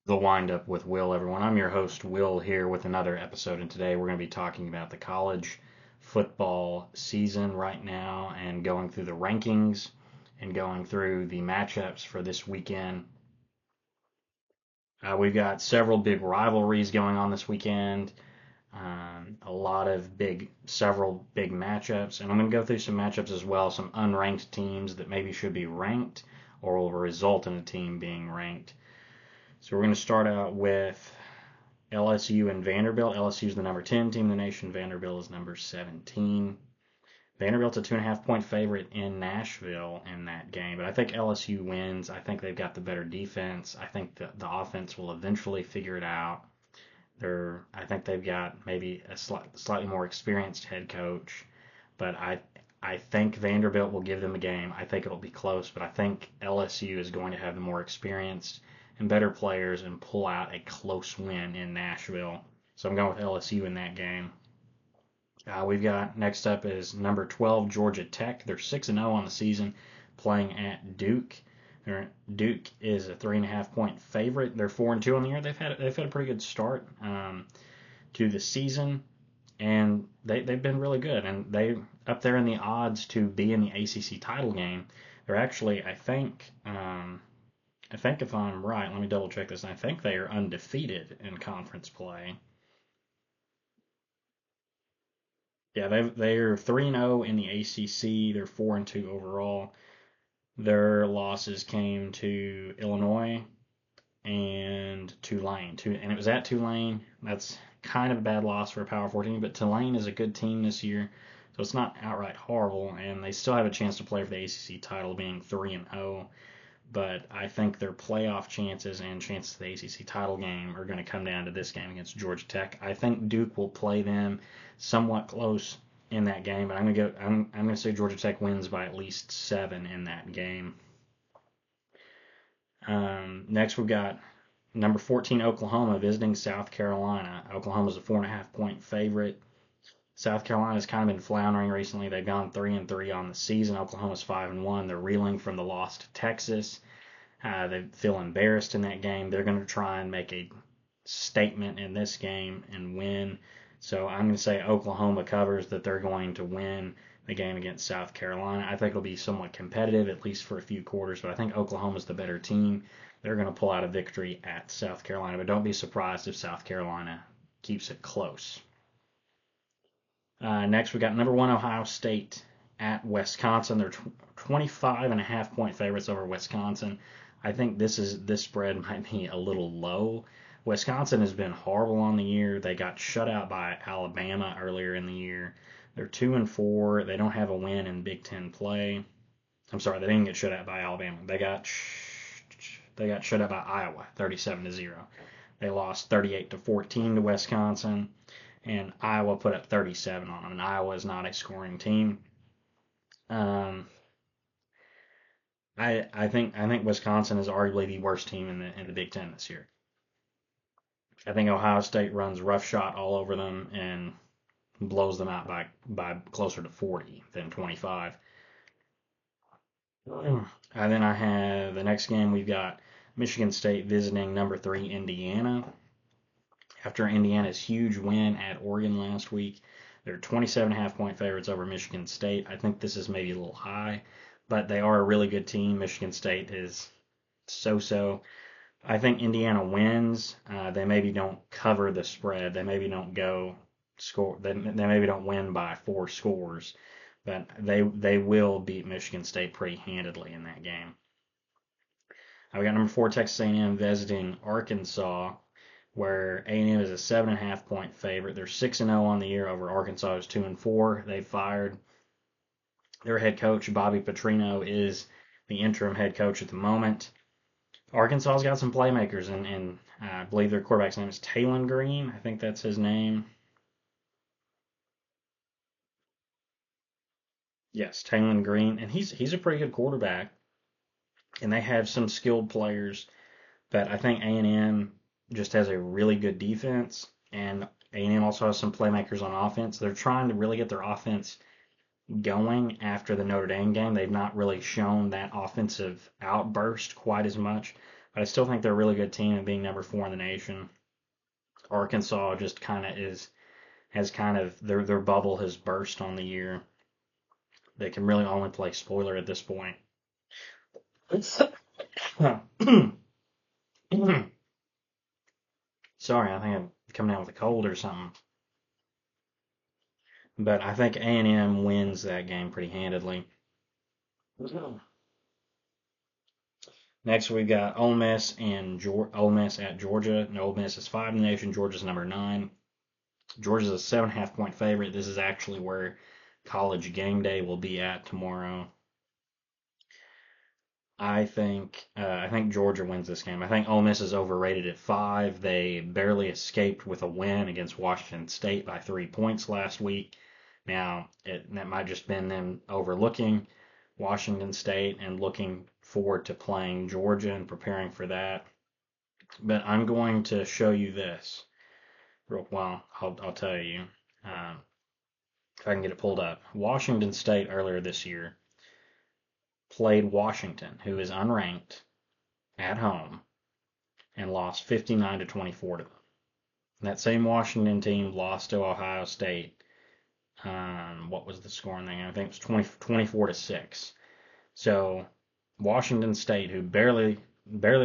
The Wind Up with Will, everyone. I'm your host, Will, here with another episode, and today we're going to be talking about the college football season right now and going through the rankings and going through the matchups for this weekend. We've got several big rivalries going on this weekend, several big matchups, and I'm going to go through some matchups as well, some unranked teams that maybe should be ranked or will result in a team being ranked. So we're going to start out with LSU and Vanderbilt. LSU is the number 10 team in the nation. Vanderbilt is number 17. Vanderbilt's a 2.5 point favorite in Nashville in that game, but I think LSU wins. I think they've got the better defense. I think the offense will eventually figure it out. I think they've got maybe a slightly more experienced head coach, but I think Vanderbilt will give them a game. I think it'll be close, but I think LSU is going to have the more experienced and better players and pull out a close win in Nashville. So I'm going with LSU in that game. We've got next up is number 12 Georgia Tech. They're 6-0 on the season, playing at Duke. Duke is a 3.5 point favorite. They're 4-2 on the year. They've had a pretty good start to the season, and they've been really good. And they up there in the odds to be in the ACC title game. They're actually, I think if I'm right, let me double check this. I think they are undefeated in conference play. Yeah, they're 3-0 in the ACC. They're 4-2 overall. Their losses came to Illinois and Tulane. And it was at Tulane. That's kind of a bad loss for a Power 4 team, but Tulane is a good team this year, so it's not outright horrible, and they still have a chance to play for the ACC title, being 3-0. But I think their playoff chances and chances of the ACC title game are going to come down to this game against Georgia Tech. I think Duke will play them somewhat close in that game, but I'm going to say Georgia Tech wins by at least 7 in that game. Next, we've got number 14 Oklahoma visiting South Carolina. Oklahoma's a 4.5 point favorite. South Carolina's kind of been floundering recently. They've gone 3-3 on the season. Oklahoma's 5-1. They're reeling from the loss to Texas. They feel embarrassed in that game. They're going to try and make a statement in this game and win. So I'm going to say Oklahoma covers, that they're going to win the game against South Carolina. I think it'll be somewhat competitive, at least for a few quarters, but I think Oklahoma's the better team. They're going to pull out a victory at South Carolina, but don't be surprised if South Carolina keeps it close. Next, we got number 1 Ohio State at Wisconsin. They're 25.5 point favorites over Wisconsin. I think this spread might be a little low. Wisconsin has been horrible on the year. They got shut out by Alabama earlier in the year. They're 2-4. They don't have a win in Big Ten play. I'm sorry, they didn't get shut out by Alabama. They got shut out by Iowa, 37-0. They lost 38-14 to Wisconsin, and Iowa put up 37 on them. And Iowa is not a scoring team. I think Wisconsin is arguably the worst team in the Big Ten this year. I think Ohio State runs roughshod all over them and blows them out by closer to 40 than 25. And then I have the next game. We've got Michigan State visiting number 3 Indiana. After Indiana's huge win at Oregon last week, they're 27.5 point favorites over Michigan State. I think this is maybe a little high, but they are a really good team. Michigan State is so-so. I think Indiana wins. They maybe don't cover the spread. They maybe don't go score. They maybe don't win by 4 scores, but they will beat Michigan State pretty handedly in that game. We got number 4 Texas A&M visiting Arkansas, where A&M is a 7.5 point favorite. They're 6-0 on the year over Arkansas, who's 2-4. They fired their head coach. Bobby Petrino is the interim head coach at the moment. Arkansas's got some playmakers, and I believe their quarterback's name is Taylen Green. I think that's his name. Yes, Taylen Green, and he's a pretty good quarterback, and they have some skilled players, but I think A&M just has a really good defense, and A&M also has some playmakers on offense. They're trying to really get their offense going after the Notre Dame game. They've not really shown that offensive outburst quite as much. But I still think they're a really good team, and being number 4 in the nation. Arkansas just kind of has kind of their bubble has burst on the year. They can really only play spoiler at this point. Sorry, I think I'm coming out with a cold or something. But I think A&M wins that game pretty handedly. Next, we've got Ole Miss and Ole Miss at Georgia. And Ole Miss is 5 in the nation. Georgia's number 9. Georgia's a 7.5 point favorite. This is actually where College Game Day will be at tomorrow. I think Georgia wins this game. I think Ole Miss is overrated at 5. They barely escaped with a win against Washington State by 3 points last week. Now, that might just been them overlooking Washington State and looking forward to playing Georgia and preparing for that. But I'm going to show you this. Well, I'll tell you if I can get it pulled up. Washington State earlier this year played Washington, who is unranked, at home, and lost 59-24 to them. That same Washington team lost to Ohio State. What was the score in that game? I think it was 24-6. So Washington State, who barely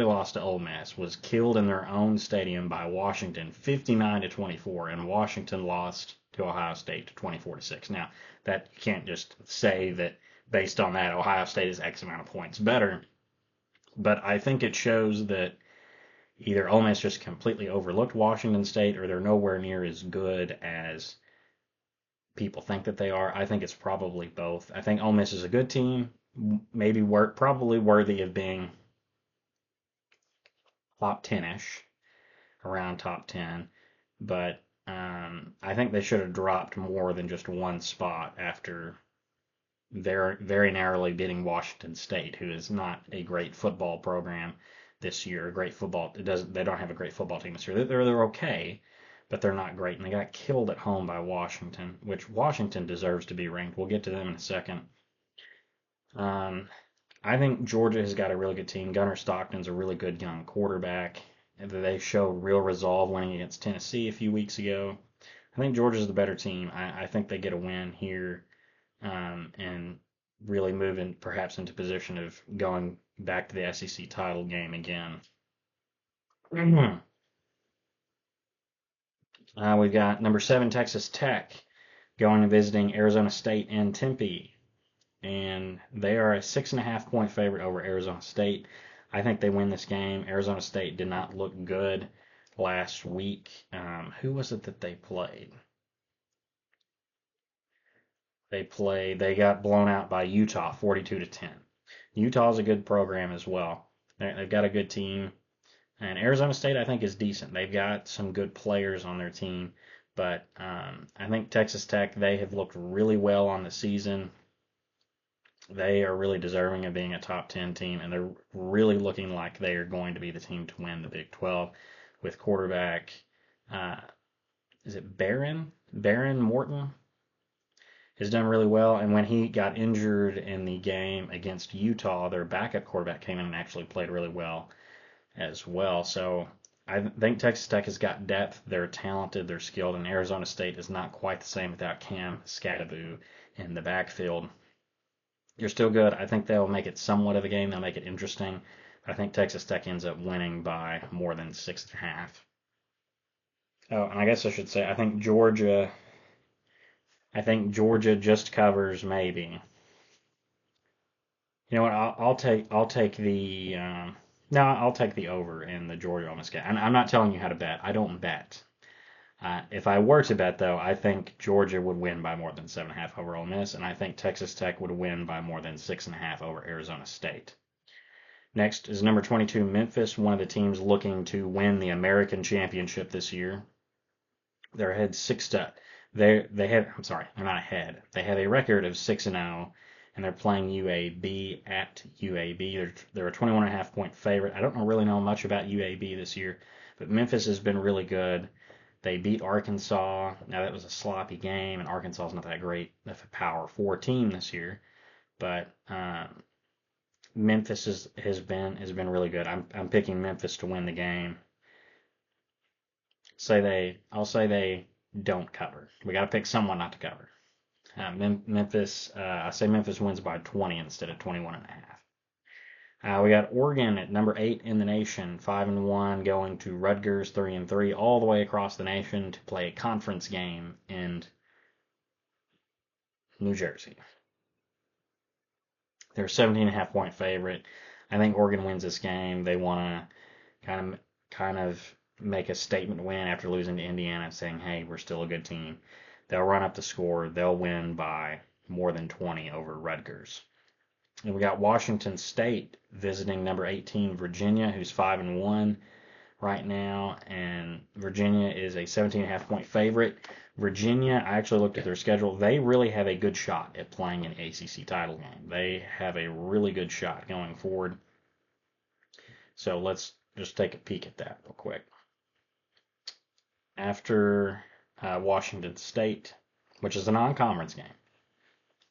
lost to Ole Miss, was killed in their own stadium by Washington 59-24, and Washington lost to Ohio State 24-6. Now, that you can't just say that based on that Ohio State is X amount of points better, but I think it shows that either Ole Miss just completely overlooked Washington State or they're nowhere near as good as people think that they are. I think it's probably both. I think Ole Miss is a good team, maybe probably worthy of being top 10-ish, around top 10, but I think they should have dropped more than just one spot after very narrowly beating Washington State, who is not a great football program this year. They don't have a great football team this year. They're okay, but they're not great, and they got killed at home by Washington, which Washington deserves to be ranked. We'll get to them in a second. I think Georgia has got a really good team. Gunnar Stockton's a really good young quarterback. They showed real resolve winning against Tennessee a few weeks ago. I think Georgia's the better team. I think they get a win here and really moving perhaps into position of going back to the SEC title game again. We've got number 7 Texas Tech going and visiting Arizona State in Tempe, and they are a 6.5 point favorite over Arizona State. I think they win this game. Arizona State did not look good last week. Who was it that they played? They got blown out by Utah 42-10. Utah's a good program as well. They've got a good team. And Arizona State, I think, is decent. They've got some good players on their team. But I think Texas Tech, they have looked really well on the season. They are really deserving of being a top 10 team, and they're really looking like they are going to be the team to win the Big 12 with quarterback, is it Behren Morton? Has done really well, and when he got injured in the game against Utah, their backup quarterback came in and actually played really well as well. So I think Texas Tech has got depth. They're talented, they're skilled, and Arizona State is not quite the same without Cam Skattebo in the backfield. They're still good. I think they'll make it somewhat of a game. They'll make it interesting. I think Texas Tech ends up winning by more than 6.5. Oh, and I guess I should say I think Georgia just covers maybe. You know what? I'll take the no, I'll take the over in the Georgia Ole Miss game. I'm not telling you how to bet. I don't bet. If I were to bet, though, I think Georgia would win by more than 7.5 over Ole Miss, and I think Texas Tech would win by more than 6.5 over Arizona State. Next is number 22 Memphis, one of the teams looking to win the American Championship this year. They're ahead 6 to they're not ahead. They have a record of 6-0, and they're playing UAB at UAB. They're a 21.5 point favorite. I don't really know much about UAB this year, but Memphis has been really good. They beat Arkansas. Now that was a sloppy game, and Arkansas is not that great of a Power 4 team this year, but Memphis has been really good. I'm picking Memphis to win the game. I'll say they don't cover. We got to pick someone not to cover. Memphis, I say Memphis wins by 20 instead of 21 and a half. We got Oregon at number 8 in the nation, 5-1, going to Rutgers 3-3, all the way across the nation to play a conference game in New Jersey. They're a 17.5-point favorite. I think Oregon wins this game. They want to kind of make a statement win after losing to Indiana, saying, "Hey, we're still a good team." They'll run up the score. They'll win by more than 20 over Rutgers. And we got Washington State visiting number 18 Virginia, who's 5-1 right now, and Virginia is a 17.5-point favorite. Virginia, I actually looked at their schedule. They really have a good shot at playing an ACC title game. They have a really good shot going forward. So let's just take a peek at that real quick. After Washington State, which is a non-conference game,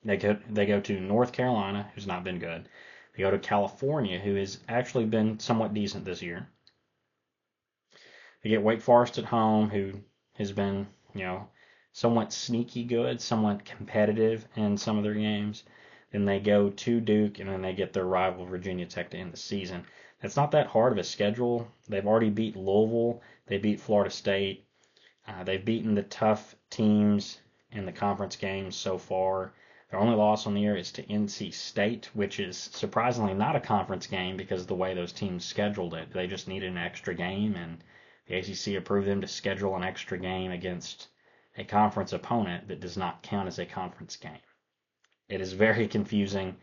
they go to North Carolina, who's not been good. They go to California, who has actually been somewhat decent this year. They get Wake Forest at home, who has been, somewhat sneaky good, somewhat competitive in some of their games. Then they go to Duke, and then they get their rival Virginia Tech to end the season. That's not that hard of a schedule. They've already beat Louisville. They beat Florida State. They've beaten the tough teams in the conference games so far. Their only loss on the year is to NC State, which is surprisingly not a conference game because of the way those teams scheduled it. They just needed an extra game, and the ACC approved them to schedule an extra game against a conference opponent that does not count as a conference game. It is very confusing,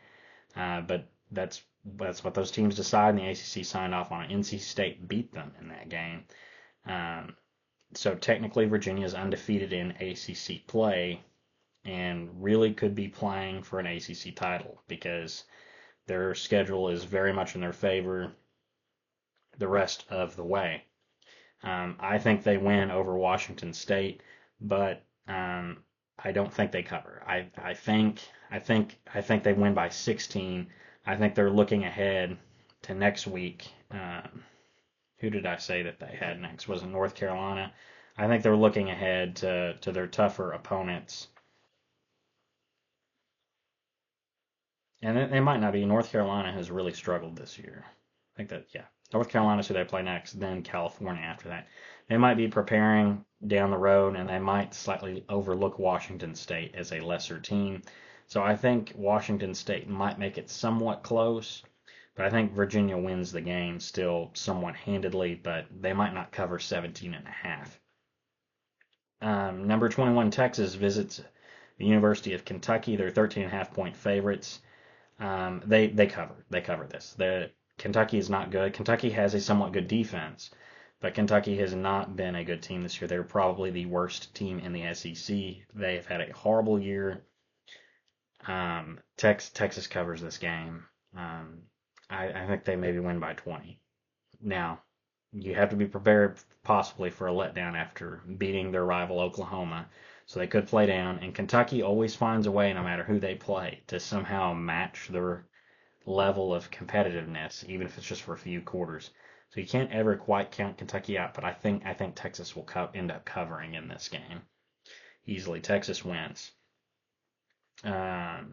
but that's what those teams decide, and the ACC signed off on it. NC State beat them in that game. So technically, Virginia is undefeated in ACC play and really could be playing for an ACC title because their schedule is very much in their favor the rest of the way. I think they win over Washington State, but I don't think they cover. I think they win by 16. I think they're looking ahead to next week. Who did I say that they had next? Was it North Carolina? I think they're looking ahead to their tougher opponents. And they might not be. North Carolina has really struggled this year. I think that, yeah. North Carolina's who they play next, then California after that. They might be preparing down the road, and they might slightly overlook Washington State as a lesser team. So I think Washington State might make it somewhat close, but I think Virginia wins the game still somewhat handedly, but they might not cover 17.5. Number 21 Texas visits the University of Kentucky. They're 13.5-point favorites. They cover this. Kentucky is not good. Kentucky has a somewhat good defense, but Kentucky has not been a good team this year. They're probably the worst team in the SEC. They have had a horrible year. Texas covers this game. I think they maybe win by 20. Now, you have to be prepared possibly for a letdown after beating their rival Oklahoma. So they could play down, and Kentucky always finds a way, no matter who they play, to somehow match their level of competitiveness, even if it's just for a few quarters. So you can't ever quite count Kentucky out, but I think Texas will end up covering in this game easily. Texas wins. We're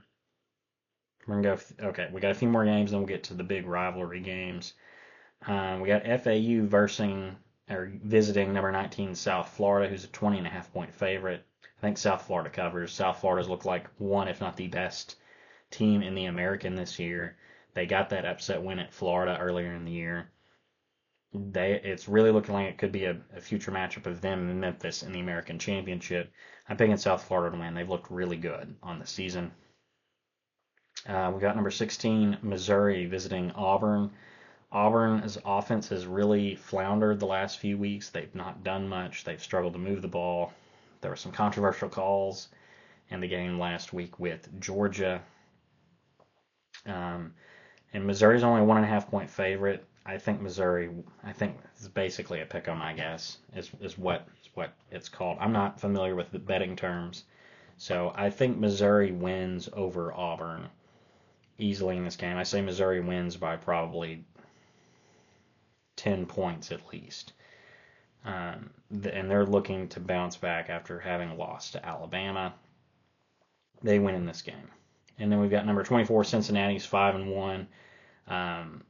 gonna go. Okay, we got a few more games, then we'll get to the big rivalry games. We got FAU visiting number 19 South Florida, who's a 20.5-point favorite. I think South Florida covers. South Florida's looked like one, if not the best team in the American this year. They got that upset win at Florida earlier in the year. It's really looking like it could be a future matchup of them and Memphis in the American Championship. I'm picking South Florida to win. They've looked really good on the season. We got number 16 Missouri visiting Auburn. Auburn's offense has really floundered the last few weeks. They've not done much. They've struggled to move the ball. There were some controversial calls in the game last week with Georgia. And Missouri's only a 1.5-point favorite. I think it's basically a pick 'em, I guess, is what it's called. I'm not familiar with the betting terms, so I think Missouri wins over Auburn. easily in this game. I say Missouri wins by probably 10 points at least. And they're looking to bounce back after having lost to Alabama. They win in this game. And then we've got number 24, Cincinnati's 5-1.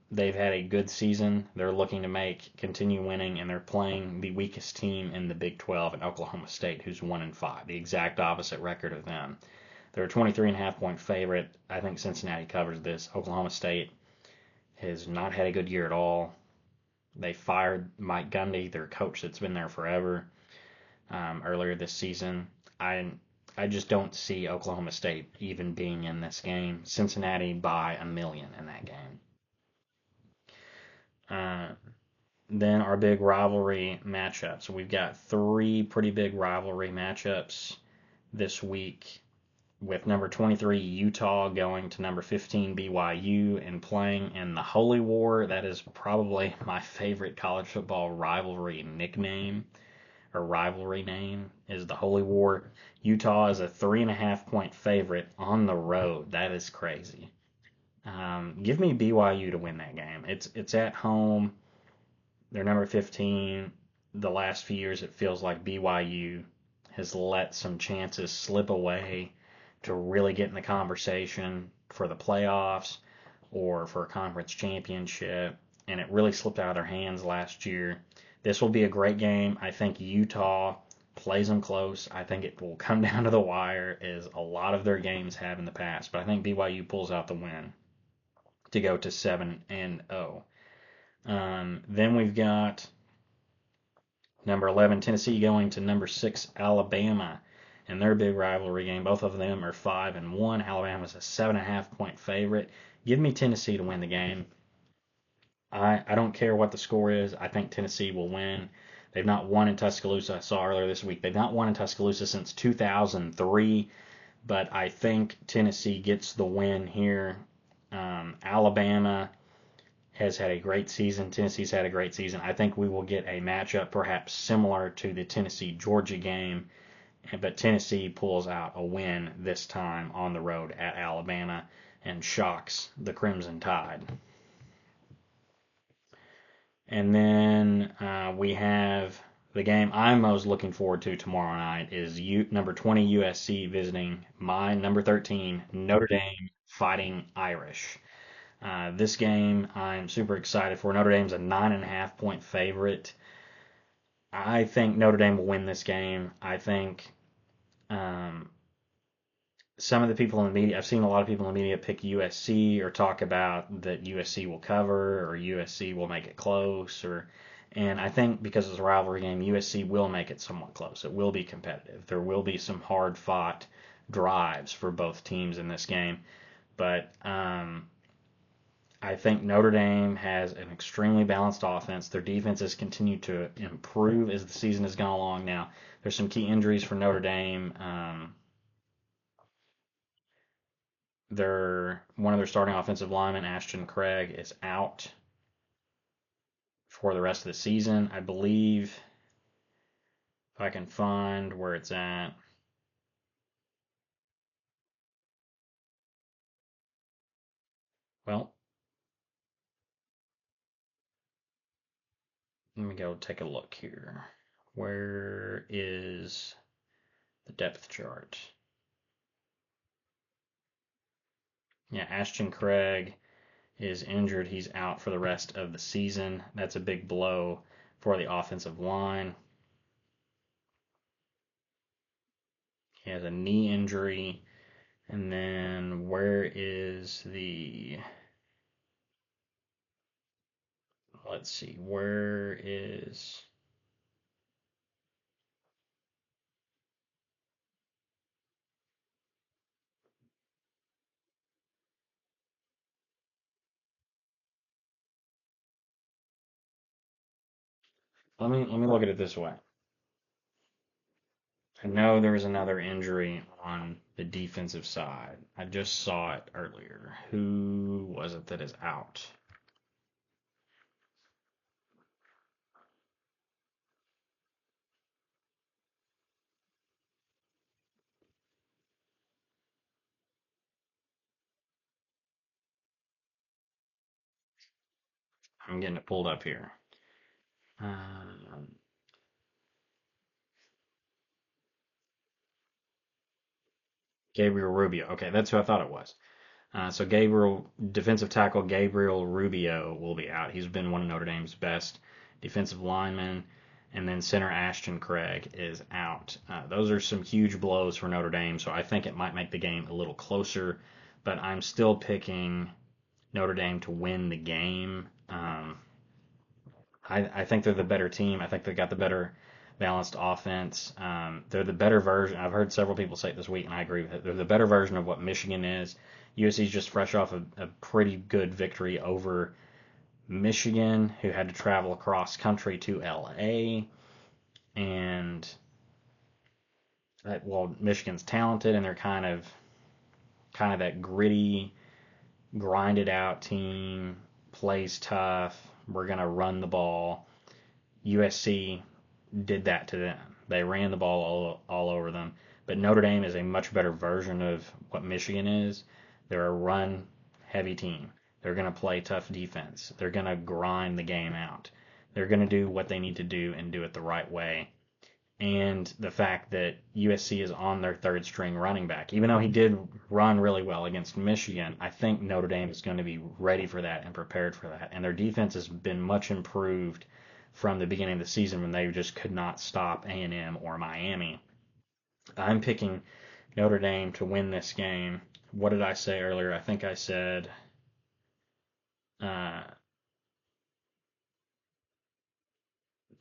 They've had a good season. They're looking to continue winning, and they're playing the weakest team in the Big 12 at Oklahoma State, who's 1-5, the exact opposite record of them. They're a 23.5-point favorite. I think Cincinnati covers this. Oklahoma State has not had a good year at all. They fired Mike Gundy, their coach that's been there forever, earlier this season. I just don't see Oklahoma State even being in this game. Cincinnati by a million in that game. Uh, then our big rivalry matchups. We've got three pretty big rivalry matchups this week, with number 23 Utah going to number 15 BYU and playing in the Holy War. That is probably my favorite college football rivalry nickname or rivalry name, is the Holy War. Utah is a 3.5-point favorite on the road. That is crazy. Give me BYU to win that game. It's at home. They're number 15. The last few years, it feels like BYU has let some chances slip away to really get in the conversation for the playoffs or for a conference championship, and it really slipped out of their hands last year. This will be a great game. I think Utah plays them close. I think it will come down to the wire, as a lot of their games have in the past, but I think BYU pulls out the win to go to 7-0. Then we've got number 11 Tennessee going to number 6 Alabama in their big rivalry game. Both of them are 5-1. Alabama's a 7.5-point favorite. Give me Tennessee to win the game. I don't care what the score is. I think Tennessee will win. They've not won in Tuscaloosa. I saw earlier this week they've not won in Tuscaloosa since 2003, but I think Tennessee gets the win here. Alabama has had a great season. Tennessee's had a great season. I think we will get a matchup perhaps similar to the Tennessee-Georgia game, but Tennessee pulls out a win this time on the road at Alabama and shocks the Crimson Tide. And then we have the game I'm most looking forward to tomorrow night is number 20 USC visiting my number 13 Notre Dame Fighting Irish. This game I'm super excited for. Notre Dame's a 9.5-point favorite. I think Notre Dame will win this game. I think some of the people in the media, I've seen a lot of people in the media pick USC or talk about that USC will cover or USC will make it close, and I think because it's a rivalry game, USC will make it somewhat close. It will be competitive. There will be some hard fought drives for both teams in this game, but I think Notre Dame has an extremely balanced offense. Their defense has continued to improve as the season has gone along. Now, there's some key injuries for Notre Dame. One of their starting offensive linemen, Ashton Craig, is out for the rest of the season. I believe, if I can find where it's at. Well, let me go take a look here. Where is the depth chart? Yeah, Ashton Craig is injured. He's out for the rest of the season. That's a big blow for the offensive line. He has a knee injury. And then where is the... Let's see, where is... Let me look at it this way. I know there was another injury on the defensive side. I just saw it earlier. Who was it that is out? I'm getting it pulled up here. Um, Gabriel Rubio. Okay, that's who I thought it was. So defensive tackle Gabriel Rubio will be out. He's been one of Notre Dame's best defensive linemen. And then center Ashton Craig is out. Those are some huge blows for Notre Dame, so I think it might make the game a little closer. But I'm still picking Notre Dame to win the game. I think they're the better team. I think they got the better balanced offense. They're the better version. I've heard several people say it this week, and I agree with it. They're the better version of what Michigan is. USC's just fresh off a pretty good victory over Michigan, who had to travel across country to LA. And well, Michigan's talented, and they're kind of that gritty, grinded out team, plays tough. We're gonna run the ball. USC did that to them. They ran the ball all over them. But Notre Dame is a much better version of what Michigan is. They're a run heavy team. They're going to play tough defense. They're going to grind the game out. They're going to do what they need to do and do it the right way. And the fact that USC is on their third string running back, even though he did run really well against Michigan, I think Notre Dame is going to be ready for that and prepared for that. And their defense has been much improved from the beginning of the season when they just could not stop A&M or Miami. I'm picking Notre Dame to win this game. What did I say earlier? I think I said uh,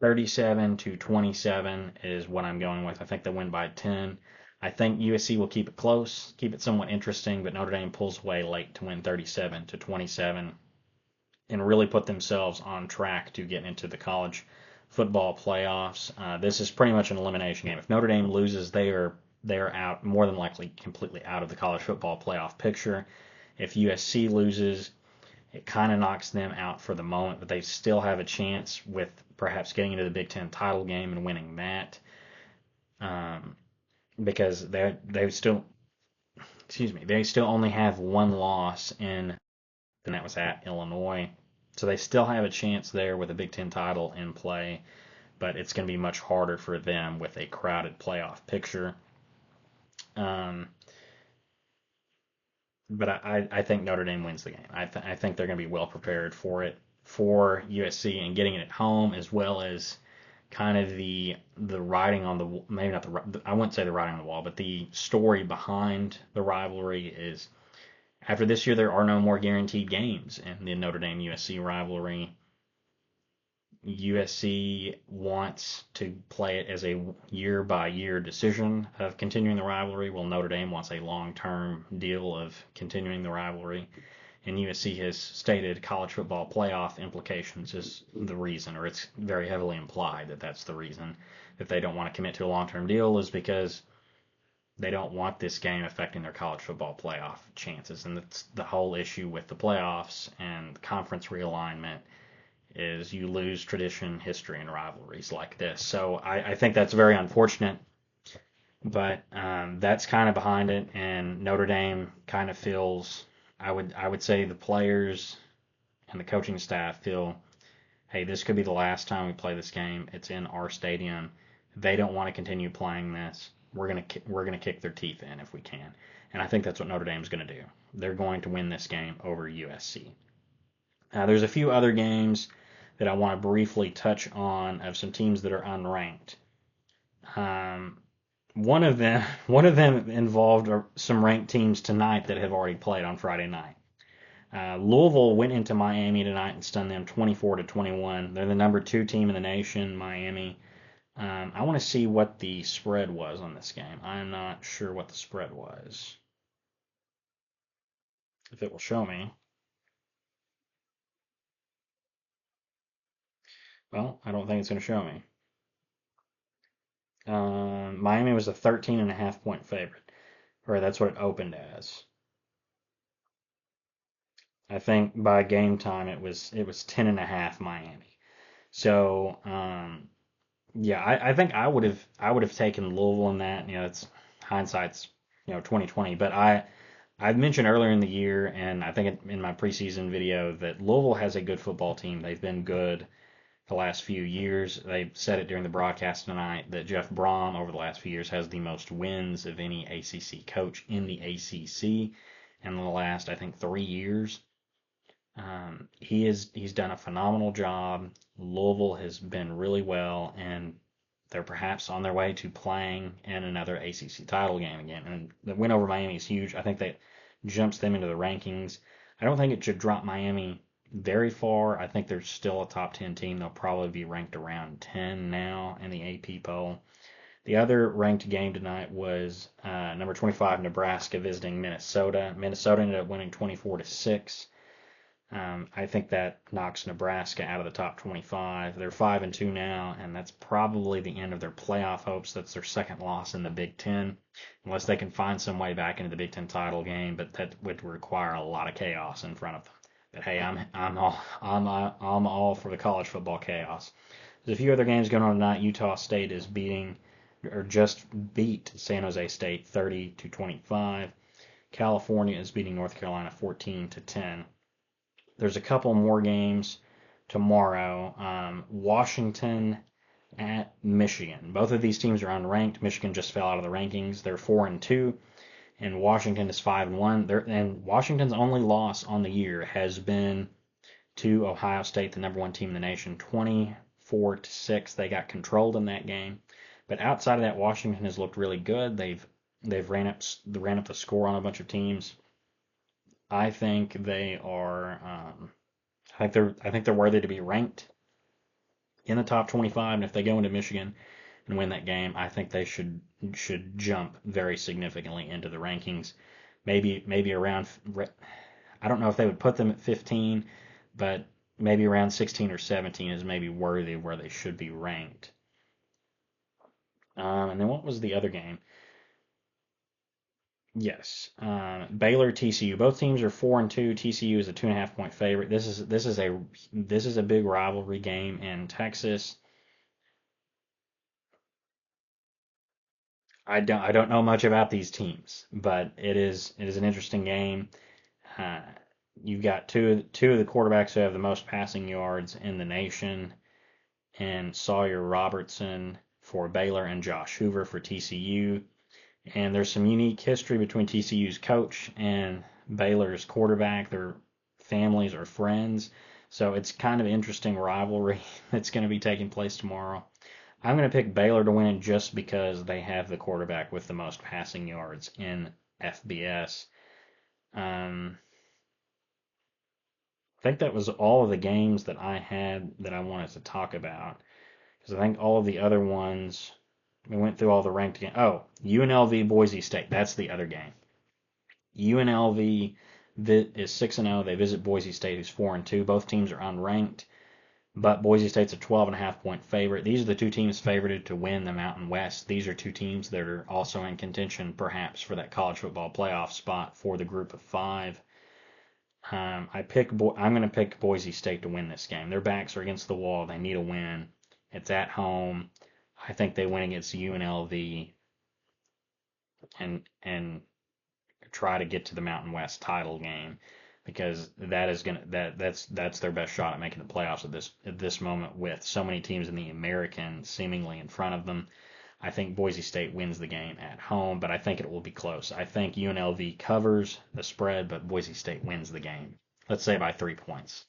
37-27 is what I'm going with. I think they win by 10. I think USC will keep it close, keep it somewhat interesting, but Notre Dame pulls away late to win 37-27 and really put themselves on track to get into the college football playoffs. This is pretty much an elimination game. If Notre Dame loses, they are out, more than likely completely out of the college football playoff picture. If USC loses, it kind of knocks them out for the moment, but they still have a chance with perhaps getting into the Big Ten title game and winning that, um, because they still, excuse me, they still only have one loss and that was at Illinois. So they still have a chance there with a Big Ten title in play, but it's going to be much harder for them with a crowded playoff picture. Um, but I think Notre Dame wins the game. I think they're going to be well prepared for it for USC and getting it at home, as well as kind of the writing on the, maybe not the, I wouldn't say the writing on the wall, but the story behind the rivalry is after this year there are no more guaranteed games in the Notre Dame USC rivalry. USC wants to play it as a year by year decision of continuing the rivalry, while Notre Dame wants a long term deal of continuing the rivalry. And USC has stated college football playoff implications is the reason, or it's very heavily implied that that's the reason that they don't want to commit to a long term deal, is because they don't want this game affecting their college football playoff chances. And that's the whole issue with the playoffs and conference realignment is you lose tradition, history, and rivalries like this. So I think that's very unfortunate, but that's kind of behind it. And Notre Dame kind of feels, I would say the players and the coaching staff feel, hey, this could be the last time we play this game. It's in our stadium. They don't want to continue playing this. We're gonna kick their teeth in if we can. And I think that's what Notre Dame's going to do. They're going to win this game over USC. There's a few other games that I want to briefly touch on of some teams that are unranked. Um, one of them involved some ranked teams tonight that have already played on Friday night. Louisville went into Miami tonight and stunned them 24-21. They're the number 2 team in the nation, Miami. I want to see what the spread was on this game. I'm not sure what the spread was. If it will show me. Well, I don't think it's going to show me. Miami was a 13.5 point favorite, or that's what it opened as. I think by game time it was 10.5 Miami. So yeah, I think I would have taken Louisville in that. It's hindsight's 2020, but I've mentioned earlier in the year, and I think in my preseason video, that Louisville has a good football team. They've been good the last few years. They said it during the broadcast tonight that Jeff Brom over the last few years has the most wins of any ACC coach in the ACC in the last, I think, 3 years. He's done a phenomenal job. Louisville has been really well, and they're perhaps on their way to playing in another ACC title game again. And the win over Miami is huge. I think that jumps them into the rankings. I don't think it should drop Miami very far. I think they're still a top 10 team. They'll probably be ranked around 10 now in the AP poll. The other ranked game tonight was number 25 Nebraska visiting Minnesota. Minnesota ended up winning 24-6. I think that knocks Nebraska out of the top 25. They're 5-2 now, and that's probably the end of their playoff hopes. That's their second loss in the Big Ten, unless they can find some way back into the Big Ten title game. But that would require a lot of chaos in front of them. But hey, I'm all for the college football chaos. There's a few other games going on tonight. Utah State is just beat San Jose State 30-25. California is beating North Carolina 14-10. There's a couple more games tomorrow. Washington at Michigan. Both of these teams are unranked. Michigan just fell out of the rankings. They're 4-2, and Washington is 5-1. And Washington's only loss on the year has been to Ohio State, the number one team in the nation, 24-6. They got controlled in that game. But outside of that, Washington has looked really good. They've ran up the score on a bunch of teams. I think they are. I think they're worthy to be ranked in the top 25. And if they go into Michigan and win that game, I think they should jump very significantly into the rankings. Maybe around. I don't know if they would put them at 15, but maybe around 16 or 17 is maybe worthy of where they should be ranked. And then what was the other game? Yes, Baylor, TCU. Both teams are 4-2. TCU is a 2.5 point favorite. This is a big rivalry game in Texas. I don't know much about these teams, but it is an interesting game. Uh, you've got two of the quarterbacks who have the most passing yards in the nation, and Sawyer Robertson for Baylor and Josh Hoover for TCU. And there's some unique history between TCU's coach and Baylor's quarterback. Their families are friends. So it's kind of an interesting rivalry that's going to be taking place tomorrow. I'm going to pick Baylor to win it just because they have the quarterback with the most passing yards in FBS. I think that was all of the games that I had that I wanted to talk about. Because I think all of the other ones, we went through all the ranked games. Oh, UNLV Boise State. That's the other game. UNLV is 6-0. They visit Boise State, who's 4-2. Both teams are unranked, but Boise State's a 12.5 point favorite. These are the two teams favored to win the Mountain West. These are two teams that are also in contention, perhaps, for that college football playoff spot for the group of five. I'm going to pick Boise State to win this game. Their backs are against the wall. They need a win. It's at home. I think they win against UNLV and try to get to the Mountain West title game, because that's their best shot at making the playoffs at this moment, with so many teams in the American seemingly in front of them. I think Boise State wins the game at home, but I think it will be close. I think UNLV covers the spread, but Boise State wins the game. Let's say by 3 points.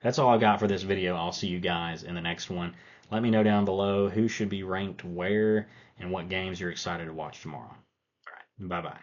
That's all I got for this video. I'll see you guys in the next one. Let me know down below who should be ranked where and what games you're excited to watch tomorrow. All right, bye-bye.